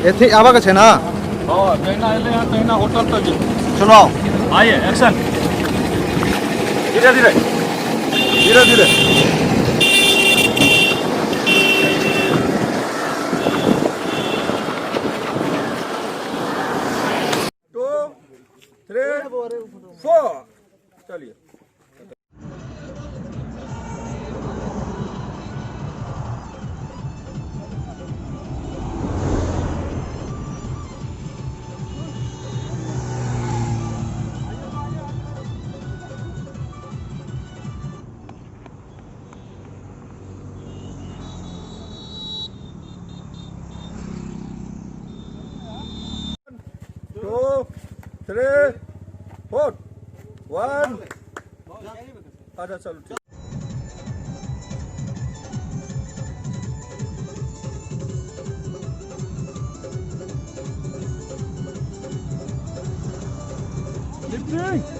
এতে আবার গেছে না जैना एले हैं तहिना होटल तक जेबै। चलो आइए एक्शन। धीरे धीरे धीरे धीरे। 2 3 4 चलिए। टू थ्री फोर 1 आजा चलो ठीक। लिफ्टिंग